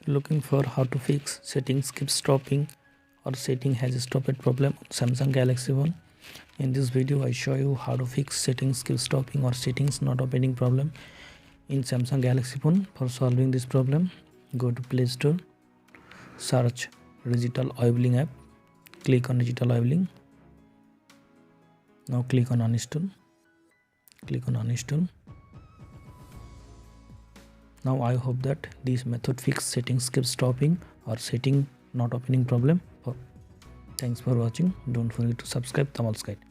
Looking for how to fix settings keep stopping or setting has stopped problem on Samsung Galaxy 1. In this video I show you how to fix settings keep stopping or settings not opening problem in Samsung Galaxy phone. For solving this problem, go to Play Store, search digital wellbeing app, click on digital wellbeing. Now click on uninstall. Now I hope that this method fix settings keep stopping or setting not opening problem. Thanks for watching. Don't forget to subscribe Tamal's Guide.